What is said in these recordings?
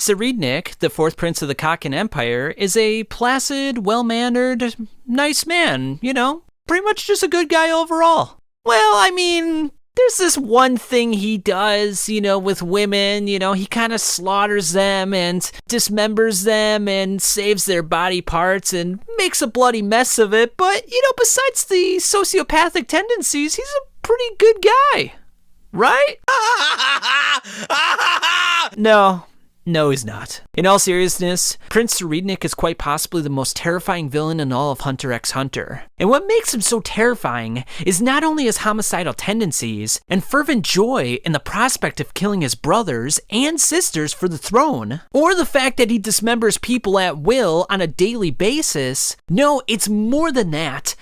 Tserriednich, the fourth prince of the Kakin Empire, is a placid, well-mannered, nice man, pretty much just a good guy overall. Well, I mean, there's this one thing he does, with women, he kind of slaughters them and dismembers them and saves their body parts and makes a bloody mess of it. But, besides the sociopathic tendencies, he's a pretty good guy. Right? No, he's not. In all seriousness, Prince Tserriednich is quite possibly the most terrifying villain in all of Hunter x Hunter. And what makes him so terrifying is not only his homicidal tendencies and fervent joy in the prospect of killing his brothers and sisters for the throne, or the fact that he dismembers people at will on a daily basis. No, it's more than that.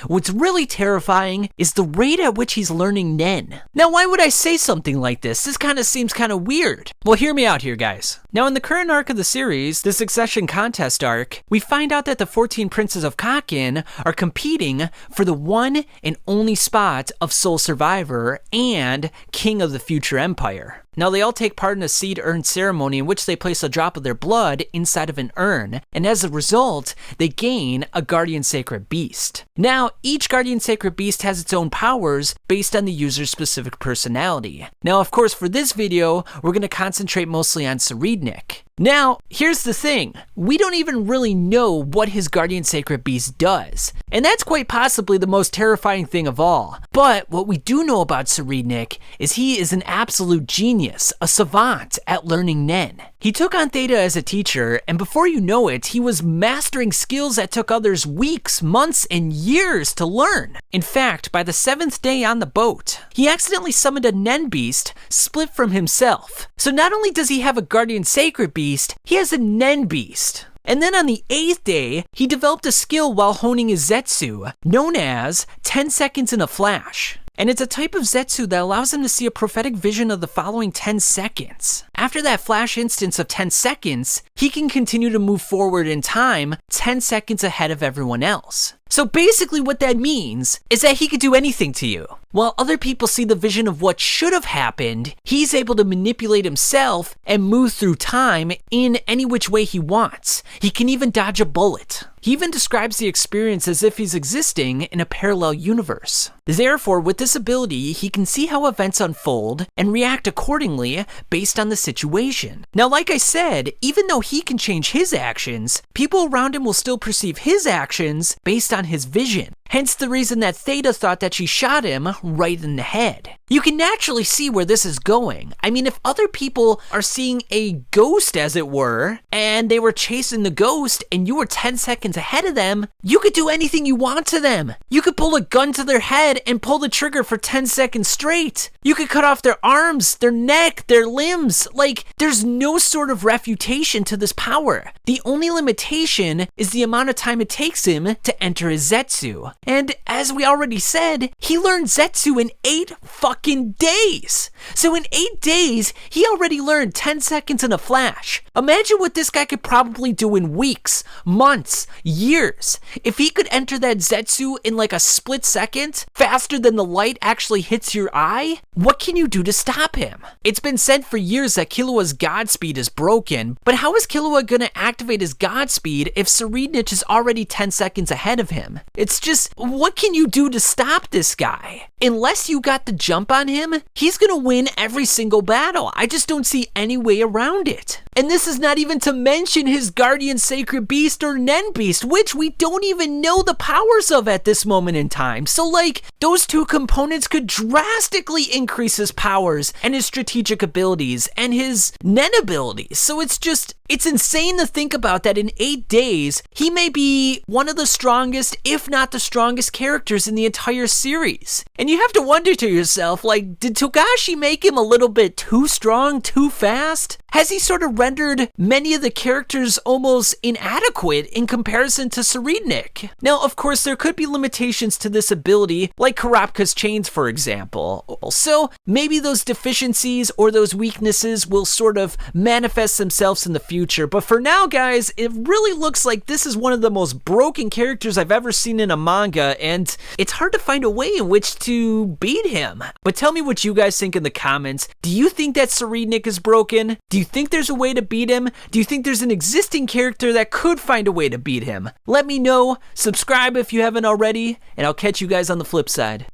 What's really terrifying is the rate at which he's learning Nen. Now, why would I say something like this? This kind of seems kind of weird. Well, hear me out here, guys. Now, in the current arc of the series, the Succession Contest arc, we find out that the 14 princes of Kakin are competing for the one and only spot of sole survivor and king of the future empire. Now, they all take part in a seed urn ceremony in which they place a drop of their blood inside of an urn, and as a result, they gain a guardian sacred beast. Now, each guardian sacred beast has its own powers based on the user's specific personality. Now, of course, for this video, we're going to concentrate mostly on Tserriednich. Now, here's the thing. We don't even really know what his guardian sacred beast does, and that's quite possibly the most terrifying thing of all. But what we do know about Tserriednich is he is an absolute genius, a savant at learning Nen. He took on Theta as a teacher, and before you know it, he was mastering skills that took others weeks, months, and years to learn. In fact, by the 7th day on the boat, he accidentally summoned a Nen beast split from himself. So not only does he have a guardian sacred beast, he has a Nen beast. And then on the 8th day, he developed a skill while honing his Zetsu, known as 10 seconds in a flash. And it's a type of Zetsu that allows him to see a prophetic vision of the following 10 seconds. After that flash instance of 10 seconds, he can continue to move forward in time 10 seconds ahead of everyone else. So basically what that means is that he could do anything to you. While other people see the vision of what should have happened, he's able to manipulate himself and move through time in any which way he wants. He can even dodge a bullet. He even describes the experience as if he's existing in a parallel universe. Therefore, with this ability, he can see how events unfold and react accordingly based on the situation. Now, like I said, even though he can change his actions, people around him will still perceive his actions based on his vision. Hence the reason that Theta thought that she shot him right in the head. You can naturally see where this is going. I mean, if other people are seeing a ghost, as it were, and they were chasing the ghost and you were 10 seconds ahead of them, you could do anything you want to them. You could pull a gun to their head and pull the trigger for 10 seconds straight. You could cut off their arms, their neck, their limbs. Like, there's no sort of refutation to this power. The only limitation is the amount of time it takes him to enter his Zetsu. And as we already said, he learned Zetsu in 8 fucking days. So in 8 days, he already learned 10 seconds in a flash. Imagine what this guy could probably do in weeks, months, years. If he could enter that Zetsu in like a split second, faster than the light actually hits your eye, what can you do to stop him? It's been said for years that Killua's Godspeed is broken, but how is Killua gonna activate his Godspeed if Tserriednich is already 10 seconds ahead of him? It's just, what can you do to stop this guy? Unless you got the jump on him, he's gonna win every single battle. I just don't see any way around it. And this is not even to mention his Guardian Sacred Beast or Nen Beast, which we don't even know the powers of at this moment in time. So like, those two components could drastically increase his powers and his strategic abilities and his Nen abilities. So it's insane to think about that in 8 days, he may be one of the strongest, if not the strongest characters in the entire series. And And you have to wonder to yourself, like, did Togashi make him a little bit too strong, too fast? Has he sort of rendered many of the characters almost inadequate in comparison to Tserriednich? Now, of course, there could be limitations to this ability, like Kurapika's chains, for example. So, maybe those deficiencies or those weaknesses will sort of manifest themselves in the future. But for now, guys, it really looks like this is one of the most broken characters I've ever seen in a manga, and it's hard to find a way in which to beat him. But tell me what you guys think in the comments. Do you think that Tserriednich is broken? Do you think there's a way to beat him? Do you think there's an existing character that could find a way to beat him? Let me know. Subscribe if you haven't already, and I'll catch you guys on the flip side.